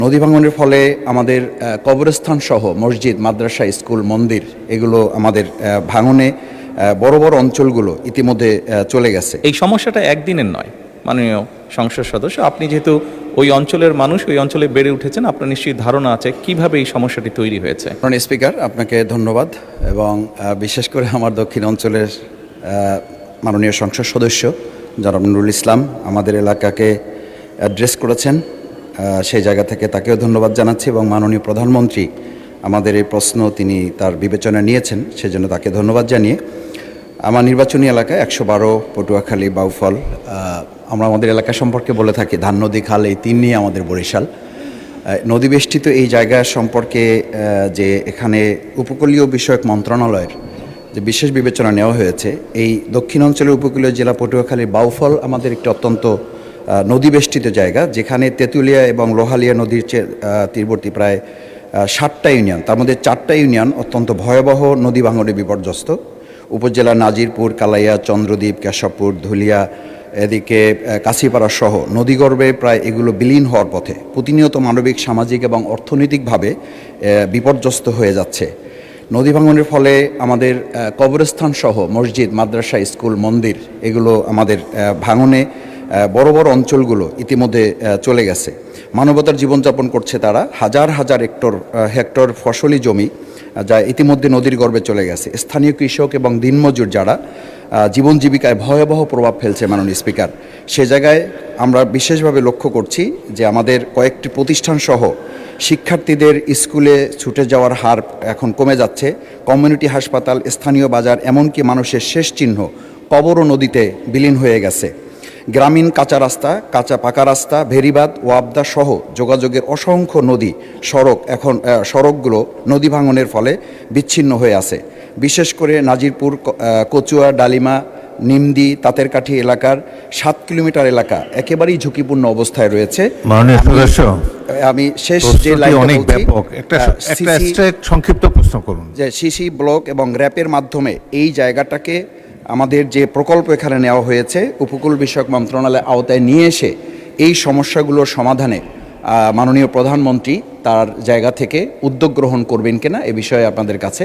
নদী ভাঙনের ফলে আমাদের কবরস্থান সহ মসজিদ, মাদ্রাসা, স্কুল, মন্দির এগুলো আমাদের ভাঙনে বড় বড় অঞ্চলগুলো ইতিমধ্যে চলে গেছে। এই সমস্যাটা একদিনের নয়। মাননীয় সংসদ সদস্য, আপনি যেহেতু ওই অঞ্চলের মানুষ, ওই অঞ্চলে বেড়ে উঠেছেন, আপনার নিশ্চয়ই ধারণা আছে কিভাবে এই সমস্যাটি তৈরি হয়েছে। মাননীয় স্পিকার, আপনাকে ধন্যবাদ এবং বিশেষ করে আমার দক্ষিণ অঞ্চলের মাননীয় সংসদ সদস্য জনাব নুরুল ইসলাম আমাদের এলাকাকে অ্যাড্রেস করেছেন, সেই জায়গা থেকে তাকেও ধন্যবাদ জানাচ্ছি এবং মাননীয় প্রধানমন্ত্রী আমাদের এই প্রশ্ন তিনি তার বিবেচনা নিয়েছেন, সেজন্য তাকে ধন্যবাদ জানিয়ে আমার নির্বাচনী এলাকায় ১১২ পটুয়াখালী, বাউফল, আমরা আমাদের এলাকা সম্পর্কে বলে থাকি ধান নদী, খাল, এই তিন নিয়ে আমাদের বরিশাল। নদীবেষ্টিত এই জায়গা সম্পর্কে যে এখানে উপকূলীয় বিষয়ক মন্ত্রণালয়ের যে বিশেষ বিবেচনা নেওয়া হয়েছে, এই দক্ষিণ অঞ্চলের উপকূলীয় জেলা পটুয়াখালীর বাউফল আমাদের একটি অত্যন্ত নদীবেষ্টিত জায়গা, যেখানে তেঁতুলিয়া এবং লোহালিয়া নদীর তীরবর্তী প্রায় 60টা ইউনিয়ন, তার মধ্যে 4টা ইউনিয়ন অত্যন্ত ভয়াবহ নদী ভাঙনে বিপর্যস্ত। উপজেলা নাজিরপুর, কালাইয়া, চন্দ্রদ্বীপ, কেশবপুর, ধুলিয়া, এদিকে কাশিপাড়া সহ নদীগর্ভে প্রায় এগুলো বিলীন হওয়ার পথে, প্রতিনিয়ত মানবিক, সামাজিক এবং অর্থনৈতিকভাবে বিপর্যস্ত হয়ে যাচ্ছে। নদী ভাঙনের ফলে আমাদের কবরস্থান সহ মসজিদ, মাদ্রাসা, স্কুল, মন্দির এগুলো আমাদের ভাঙনে বড় বড় অঞ্চলগুলো ইতিমধ্যে চলে গেছে। মানবতার জীবনযাপন করছে তারা, হাজার হাজার হেক্টর ফসলি জমি যা ইতিমধ্যে নদীর গর্ভে চলে গেছে। স্থানীয় কৃষক এবং দিনমজুর যারা জীবন জীবিকায় ভয়াবহ প্রভাব ফেলছে মাননীয় স্পিকার, সে জায়গায় আমরা বিশেষভাবে লক্ষ্য করছি যে আমাদের কয়েকটি প্রতিষ্ঠান সহ শিক্ষার্থীদের স্কুলে ছুটে যাওয়ার হার এখন কমে যাচ্ছে। কমিউনিটি হাসপাতাল, স্থানীয় বাজার, এমনকি মানুষের শেষ চিহ্ন কবরও নদীতে বিলীন হয়ে গেছে। গ্রামীণ কাঁচা রাস্তা, কাঁচা পাকা রাস্তা, ভেরিবাঁধ, ওয়াবদা সহ যোগাযোগের অসংখ্য নদী সড়কগুলো নদী ভাঙনের ফলে বিচ্ছিন্ন হয়ে আছে। বিশেষ করে নাজিরপুর, কচুয়া, ডালিমা, নিমদি, তাঁতেরকাঠি এলাকার 7 কিলোমিটার এলাকা একেবারেই ঝুঁকিপূর্ণ অবস্থায় রয়েছে। আমি শেষ যে সংক্ষিপ্ত প্রশ্ন করুন যে সিসি ব্লক এবং র্যাপের মাধ্যমে এই জায়গাটাকে আমাদের যে প্রকল্প এখানে নেওয়া হয়েছে উপকূল বিষয়ক মন্ত্রণালয়ের আওতায় নিয়ে এসে এই সমস্যাগুলোর সমাধানে মাননীয় প্রধানমন্ত্রী তার জায়গা থেকে উদ্যোগ গ্রহণ করবেন কিনা এ বিষয়ে আপনাদের কাছে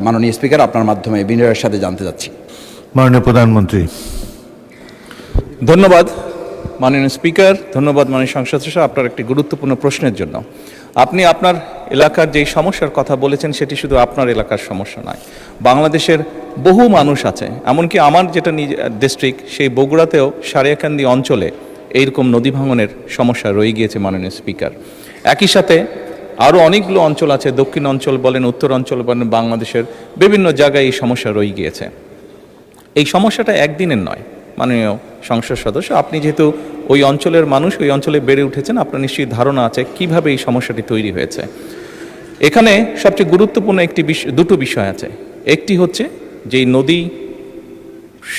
মাননীয় স্পিকার আপনার মাধ্যমে বিনয়ের সাথে জানতে চাচ্ছি। মাননীয় প্রধানমন্ত্রী। ধন্যবাদ মাননীয় স্পিকার, ধন্যবাদ মাননীয় সংসদ সদস্য আপনার একটি গুরুত্বপূর্ণ প্রশ্নের জন্য। আপনি আপনার এলাকার যেই সমস্যার কথা বলেছেন সেটি শুধু আপনার এলাকার সমস্যা নয়, বাংলাদেশের বহু মানুষ আছে, এমনকি আমার যেটা ডিস্ট্রিক্ট সেই বগুড়াতেও সারিয়াকান্দি অঞ্চলে এইরকম নদী ভাঙনের সমস্যা রয়ে গিয়েছে মাননীয় স্পিকার। একই সাথে আরও অনেকগুলো অঞ্চল আছে, দক্ষিণ অঞ্চল বলেন, উত্তর অঞ্চল বলেন, বাংলাদেশের বিভিন্ন জায়গায় এই সমস্যা রয়ে গিয়েছে। এই সমস্যাটা একদিনের নয় মাননীয় সংসদ সদস্য, আপনি যেহেতু ওই অঞ্চলের মানুষ, ওই অঞ্চলে বেড়ে উঠেছেন, আপনার নিশ্চয়ই ধারণা আছে কিভাবে এই সমস্যাটি তৈরি হয়েছে। এখানে সবচেয়ে গুরুত্বপূর্ণ দুটো বিষয় আছে। একটি হচ্ছে যে নদী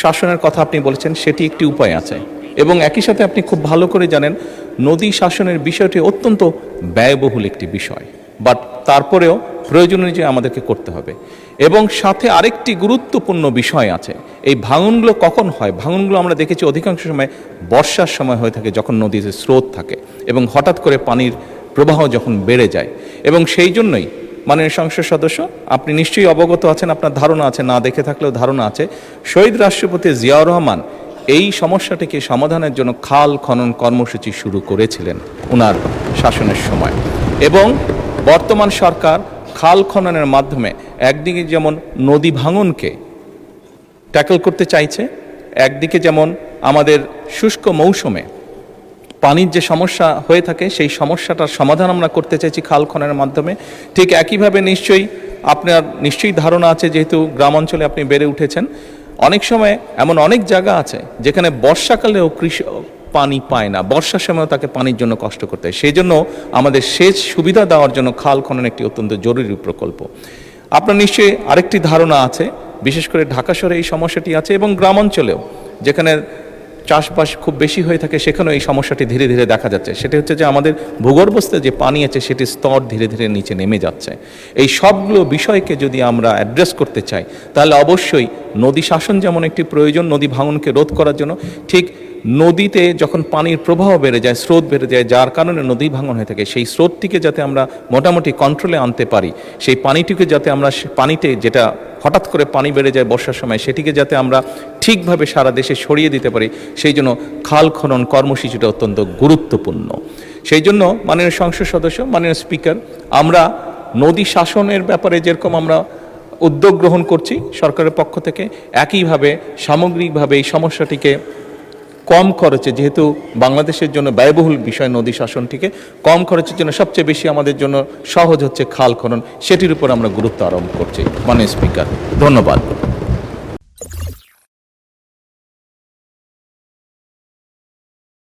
শাসনের কথা আপনি বলেছেন, সেটি একটি উপায় আছে এবং একই সাথে আপনি খুব ভালো করে জানেন নদী শাসনের বিষয়টি অত্যন্ত ব্যয়বহুল একটি বিষয়, বাট তারপরেও প্রয়োজন অনুযায়ী আমাদেরকে করতে হবে। এবং সাথে আরেকটি গুরুত্বপূর্ণ বিষয় আছে, এই ভাঙনগুলো কখন হয়? ভাঙনগুলো আমরা দেখেছি অধিকাংশ সময় বর্ষার সময় হয়ে থাকে, যখন নদীতে স্রোত থাকে এবং হঠাৎ করে পানির প্রবাহ যখন বেড়ে যায়। এবং সেই জন্যই মাননীয় সংসদ সদস্য আপনি নিশ্চয়ই অবগত আছেন, আপনার ধারণা আছে, না দেখে থাকলেও ধারণা আছে, শহীদ রাষ্ট্রপতি জিয়াউর রহমান এই সমস্যাটিকে সমাধানের জন্য খাল খনন কর্মসূচি শুরু করেছিলেন ওনার শাসনের সময়। এবং বর্তমান সরকার খাল খননের মাধ্যমে একদিকে যেমন নদী ভাঙনকে ট্যাকল করতে চাইছে, একদিকে যেমন আমাদের শুষ্ক মৌসুমে পানির যে সমস্যা হয়ে থাকে সেই সমস্যাটার সমাধান আমরা করতে চাইছি খাল খননের মাধ্যমে। ঠিক একইভাবে আপনার নিশ্চয়ই ধারণা আছে, যেহেতু গ্রাম অঞ্চলে আপনি বেড়ে উঠেছেন, অনেক সময় এমন অনেক জায়গা আছে যেখানে বর্ষাকালেও কৃষক পানি পায় না, বর্ষার সময়ও তাকে পানির জন্য কষ্ট করতে হয়। সেই জন্য আমাদের সেচ সুবিধা দেওয়ার জন্য খাল খনন একটি অত্যন্ত জরুরি প্রকল্প। আপনার নিশ্চয়ই আরেকটি ধারণা আছে, বিশেষ করে ঢাকা শহরে এই সমস্যাটি আছে এবং গ্রাম অঞ্চলেও যেখানে চাষবাস খুব বেশি হয়ে থাকে সেখানেও এই সমস্যাটি ধীরে ধীরে দেখা যাচ্ছে। সেটি হচ্ছে যে আমাদের ভূগর্ভস্থ যে পানি আছে সেটির স্তর ধীরে ধীরে নিচে নেমে যাচ্ছে। এই সবগুলো বিষয়কে যদি আমরা অ্যাড্রেস করতে চাই তাহলে অবশ্যই নদী শাসন যেমন একটি প্রয়োজন নদী ভাঙনকে রোধ করার জন্য, ঠিক নদীতে যখন পানির প্রবাহ বেড়ে যায়, স্রোত বেড়ে যায়, যার কারণে নদী ভাঙন হয়ে থাকে, সেই স্রোতটিকে যাতে আমরা মোটামুটি কন্ট্রোলে আনতে পারি, সেই পানিটিকে যাতে আমরা পানিতে যেটা হঠাৎ করে পানি বেড়ে যায় বর্ষার সময়, সেটিকে যাতে আমরা ঠিকভাবে সারা দেশে ছড়িয়ে দিতে পারি, সেই জন্য খাল খনন কর্মসূচিটা অত্যন্ত গুরুত্বপূর্ণ। সেই জন্য মাননীয় সংসদ সদস্য, মাননীয় স্পিকার, আমরা নদী শাসনের ব্যাপারে যেরকম আমরা উদ্যোগ গ্রহণ করছি সরকারের পক্ষ থেকে, একইভাবে সামগ্রিকভাবে এই সমস্যাটিকে কম খরচে, যেহেতু বাংলাদেশের জন্য ব্যয়বহুল বিষয় নদী শাসনটিকে কম খরচের জন্য সবচেয়ে বেশি আমাদের জন্য সহজ হচ্ছে খাল খনন, সেটির উপর আমরা গুরুত্ব আরোপ করছি। মাননীয় স্পিকার, ধন্যবাদ।